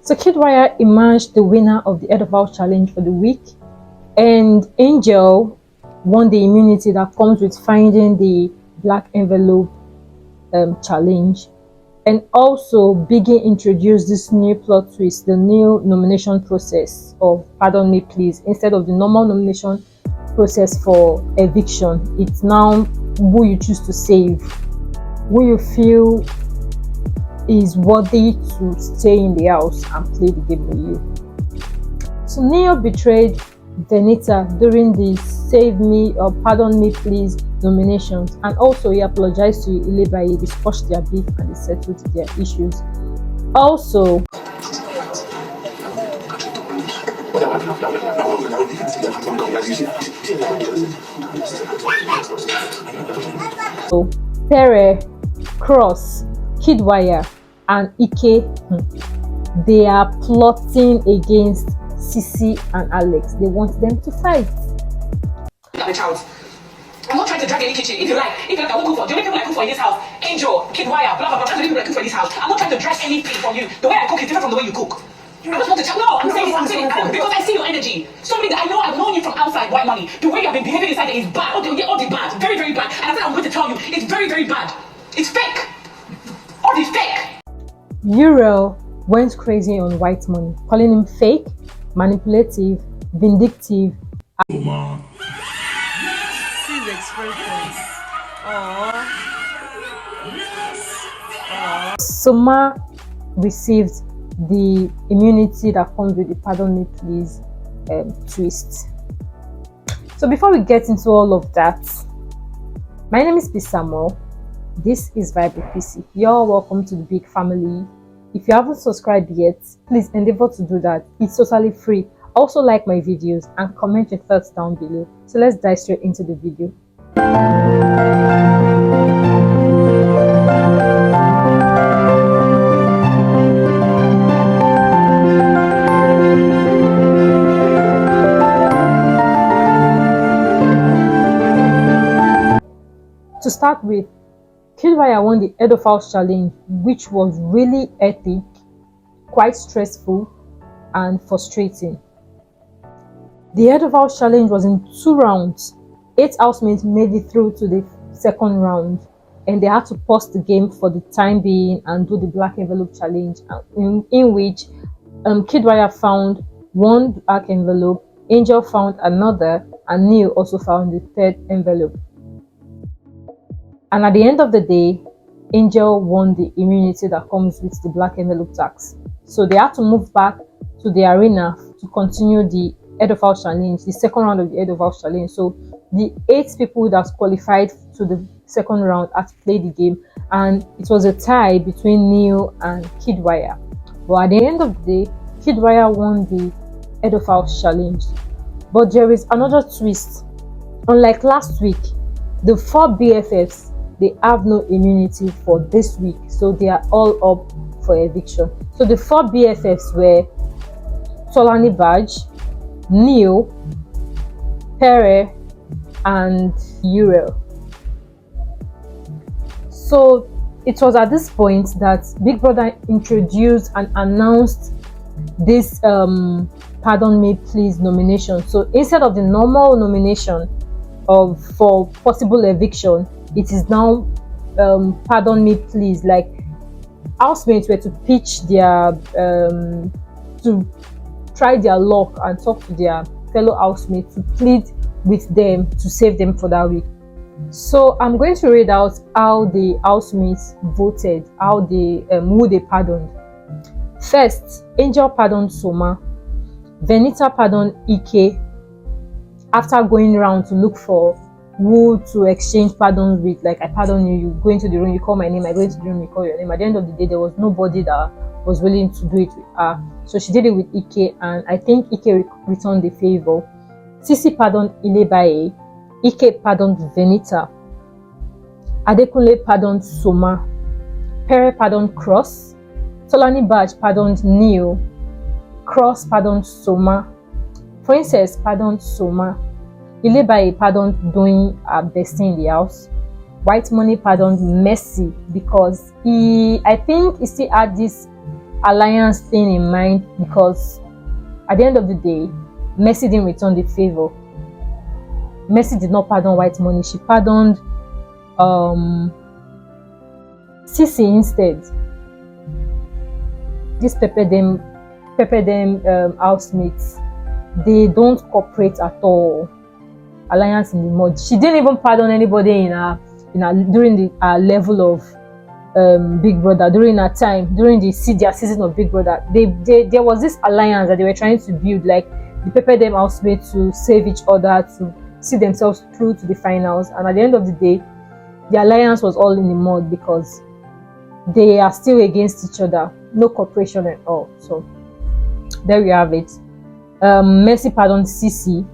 So KIDDWAYA emerged the winner of the Head of House Challenge for the week, and Angel won the immunity that comes with finding the black envelope challenge. And also Biggie introduced this new plot twist, the new nomination process of Pardon Me Please. Instead of the normal nomination process for eviction, it's now who you choose to save, who you feel is worthy to stay in the house and play the game with you. So Neo betrayed VENITA during the Save Me or Pardon Me Please nominations, and also he apologized to ILEBAYE. They squashed their beef and they settled their issues. Also, so PERE, Cross, KIDDWAYA and IKE, they are plotting against CEECEE and Alex. They want them to fight. I'm not trying to drag any kitchen. If you like, I won't cook for. The only people I cook for in this house, Angel, KIDDWAYA, blah blah blah. That's the only people I cook for in this house. I'm not trying to drag anything from you. The way I cook is different from the way you cook. I just want to tell. No, I'm saying because I see your energy. Something that I know, I've known you from outside White Money. The way you have been behaving inside there is bad. All the bad, very very bad. And I said I'm going to tell you, it's very very bad. It's fake. All the fake. Uriel went crazy on White Money, calling him fake, manipulative, vindictive. SOMA. His expressions. SOMA received the immunity that comes with the Pardon Me Please twist. So before we get into all of that, my name is Samuel. This is Vibe with Peacey. You're welcome to the big family. If you haven't subscribed yet, please endeavor to do that. It's totally free. Also like my videos and comment your thoughts down below. So let's dive straight into the video. To start with, KIDDWAYA won the Head of House Challenge, which was really epic, quite stressful and frustrating. The Head of House Challenge was in 2 rounds. 8 housemates made it through to the second round, and they had to pause the game for the time being and do the Black Envelope Challenge, in which KIDDWAYA found 1 black envelope, Angel found another, and Neil also found the 3rd envelope. And at the end of the day, Angel won the immunity that comes with the black envelope tax. So they had to move back to the arena to continue the Head of House Challenge, the second round of the Head of House Challenge. So the 8 people that qualified to the second round had to play the game, and it was a tie between Neil and KIDDWAYA. But at the end of the day, KIDDWAYA won the Head of House Challenge. But there is another twist. Unlike last week, the 4 BFFs, they have no immunity for this week, so they are all up for eviction. So the 4 BFFs were TOLANIBAJ, Neil, PERE, and Uriel. So it was at this point that Big Brother introduced and announced this Pardon Me Please nomination. So instead of the normal nomination for possible eviction, it is now Pardon Me Please. Like, housemates were to pitch their to try their luck and talk to their fellow housemates to plead with them to save them for that week. So I'm going to read out how the housemates voted, how they who they pardoned. First, Angel pardoned SOMA, VENITA pardoned IKE after going around to look for who to exchange pardons with. Like, I pardon you, you go into the room, you call my name, I go into the room, you call your name. At the end of the day, there was nobody that was willing to do it with her, so she did it with IKE, and I think IKE returned the favor. CEECEE pardoned ILEBAYE, IKE pardoned VENITA, ADEKUNLE pardoned SOMA, PERE pardoned Cross, TOLANIBAJ pardoned Neil, Cross pardoned SOMA, Princess pardoned SOMA, ILEBAYE pardoned DOYIN, her bestie in the house. White Money pardoned Mercy because I think he still had this alliance thing in mind, because at the end of the day, Mercy didn't return the favor. Mercy did not pardon Whitemoney. She pardoned CEECEE instead. This pepper them housemates, they don't cooperate at all. Alliance in the mud. She didn't even pardon anybody in her during the level of Big Brother, during her time, during their season of Big Brother. There was this alliance that they were trying to build, like the pepper them housemates to save each other, to see themselves through to the finals. And at the end of the day, the alliance was all in the mud because they are still against each other. No cooperation at all. So there we have it. Mercy pardoned CEECEE.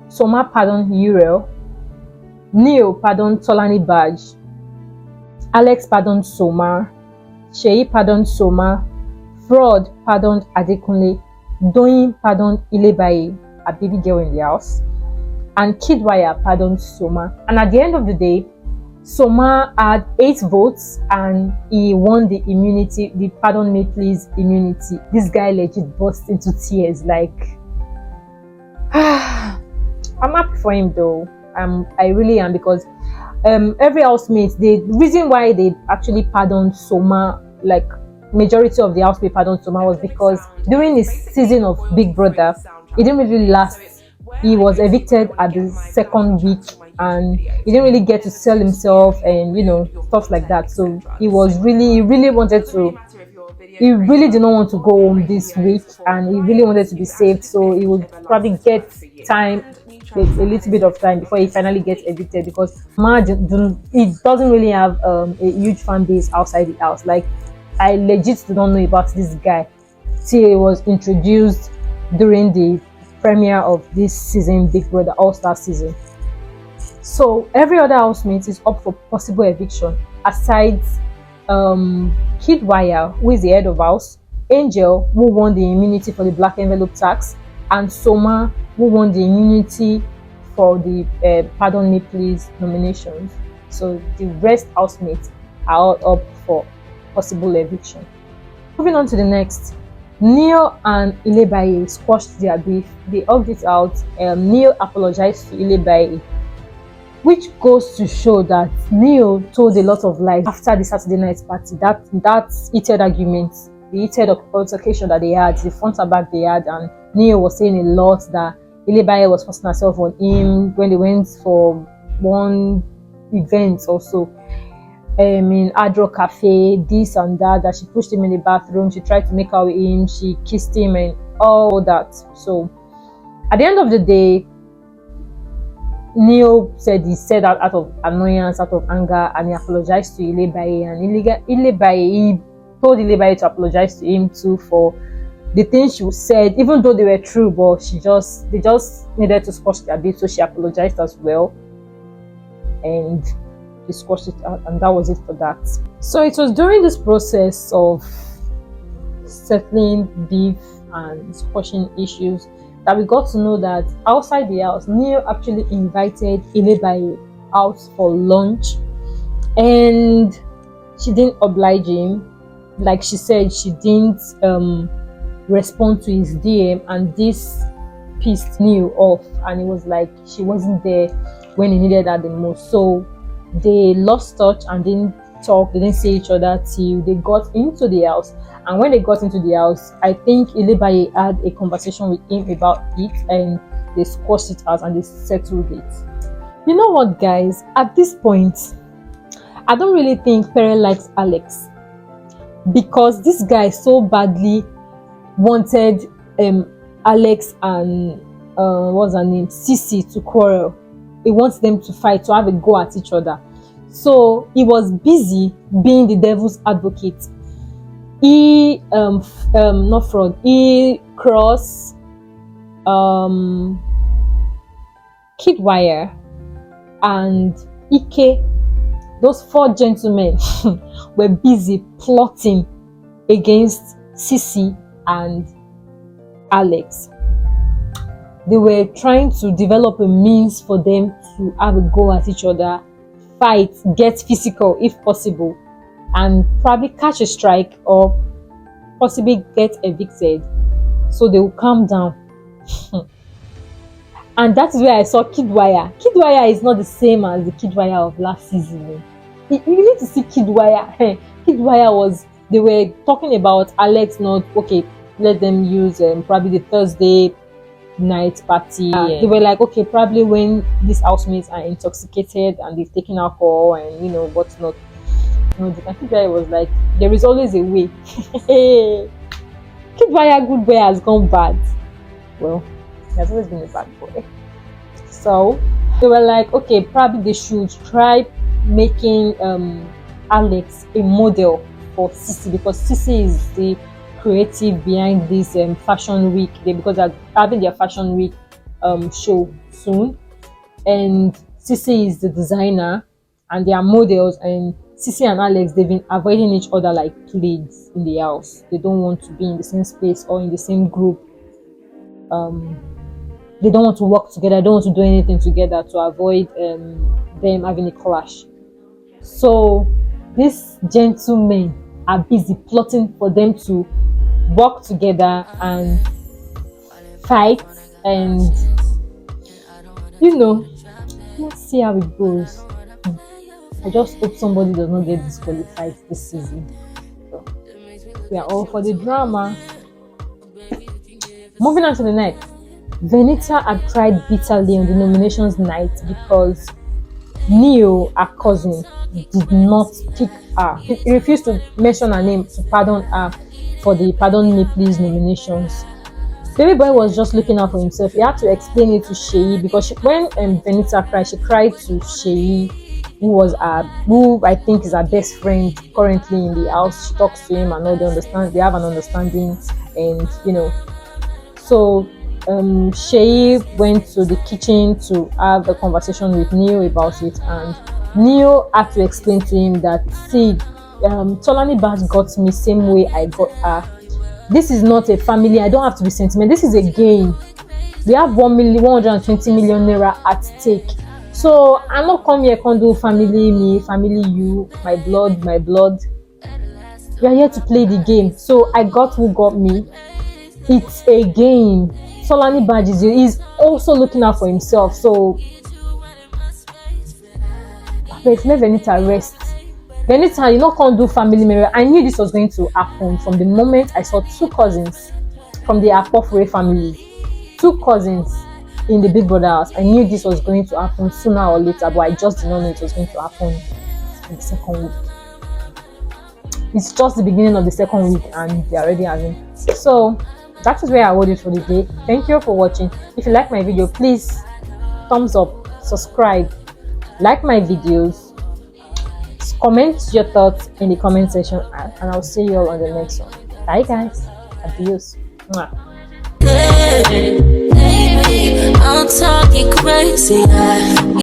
Soma pardoned Uriel. Neo pardoned Tolani Badge. Alex pardoned Soma. Sheyi pardoned Soma. Fraud pardoned Adekunle. Doyin pardoned ILEBAYE, a baby girl in the house. And KIDDWAYA pardoned Soma. And at the end of the day, Soma had 8 votes and he won the immunity, the pardon me please immunity. This guy legit burst into tears. Like, I'm happy for him though. I really am, because every housemate, the reason why they actually pardoned Soma, like majority of the housemate pardoned Soma, was because during his season of Big Brother, it didn't really last. He was evicted at the 2nd week and he didn't really get to sell himself and stuff like that. So he really did not want to go home this week, and he really wanted to be saved. So he would probably get time, a little bit of time before he finally gets evicted, because he doesn't really have a huge fan base outside the house. Like, I legit do not know about this guy till he was introduced during the premiere of this season, Big Brother All-Star season. So every other housemate is up for possible eviction, aside KIDDWAYA, who is the head of house, Angel, who won the immunity for the black envelope tax, and Soma, who won the immunity for the pardon me please nominations. So the rest housemates are all up for possible eviction. Moving on to the next, Neo and ILEBAYE squashed their beef. They hugged it out. Neo apologized to ILEBAYE, which goes to show that Neo told a lot of lies after the Saturday night party. That heated argument, the heated altercation that they had, the front and back they had, and Neo was saying a lot that ILEBAYE was forcing herself on him when they went for one event also. In Adro Cafe, this and that she pushed him in the bathroom, she tried to make out with him, she kissed him and all that. So at the end of the day, Neo said he said that out of annoyance, out of anger, and he apologized to ILEBAYE, and he told ILEBAYE to apologize to him too for the things she said, even though they were true, but they just needed to squash their beef, so she apologized as well. And he squashed it out, and that was it for that. So it was during this process of settling beef and squashing issues that we got to know that outside the house, Neo actually invited ILEBAYE out for lunch, and she didn't oblige him. Like she said, she didn't respond to his DM, and this pissed Neo off, and it was like she wasn't there when he needed her the most. So they lost touch and didn't talk, they didn't see each other till they got into the house. And when they got into the house, I think ILEBAYE had a conversation with him about it, and they squashed it out and they settled it. You know what, guys, at this point I don't really think PERE likes Alex, because this guy so badly wanted Alex and what's her name, CEECEE, to quarrel. He wants them to fight, to have a go at each other. So he was busy being the devil's advocate. He not fraud, he crossed KIDDWAYA and Ike. Those 4 gentlemen were busy plotting against CEECEE and Alex. They were trying to develop a means for them to have a go at each other, fight, get physical if possible, and probably catch a strike or possibly get evicted, so they will calm down. And that is where I saw KIDDWAYA. KIDDWAYA is not the same as the KIDDWAYA of last season. You need to see KIDDWAYA. KIDDWAYA was, they were talking about Alex not, okay, let them use probably the Thursday night party. They were like, okay, probably when these housemates are intoxicated and they've taken alcohol and you know what's not. The KIDDWAYA was like, there is always a way. KIDDWAYA good boy has gone bad. Well, he has always been a bad boy. So they were like, okay, probably they should try making Alex a model for CEECEE, because CEECEE is the creative behind this fashion week. Because they're having their fashion week show soon, and CEECEE is the designer and they are models, and CEECEE and Alex, they've been avoiding each other like plagues in the house. They don't want to be in the same space or in the same group. They don't want to work together. They don't want to do anything together to avoid them having a clash. So these gentlemen are busy plotting for them to work together and fight, and you know, let's see how it goes. I just hope somebody does not get disqualified this season. So, we are all for the drama. Moving on to the next. VENITA had cried bitterly on the nominations night because Neo, her cousin, did not pick her. He refused to mention her name to pardon her for the Pardon Me Please nominations. Baby boy was just looking out for himself. He had to explain it to CEECEE, because when VENITA cried, she cried to CEECEE, who I think is her best friend currently in the house. She talks to him and all, they have an understanding, and you know. So CEECEE went to the kitchen to have a conversation with Neo about it, and Neo had to explain to him that, see, Tolani Bass got me same way I got her. This is not a family. I don't have to be sentimental. This is a game. We have 120 million naira at stake. So I'm not come here can do family me, family you, my blood, my blood. We are here to play the game. So I got who got me. It's a game. Tolani Bass is also looking out for himself. So let VENITA rest. VENITA, you know, can't do family member. I knew this was going to happen from the moment I saw two cousins from the Apofure family. Two cousins in the Big Brother house. I knew this was going to happen sooner or later, but I just did not know it was going to happen in the second week. It's just the beginning of the second week and they're already having. So that is where I hold it for the day. Thank you for watching. If you like my video, please thumbs up, subscribe, like my videos, comment your thoughts in the comment section, and I'll see you all on the next one. Bye guys. Adios. Mwah. Baby, I'm talking crazy.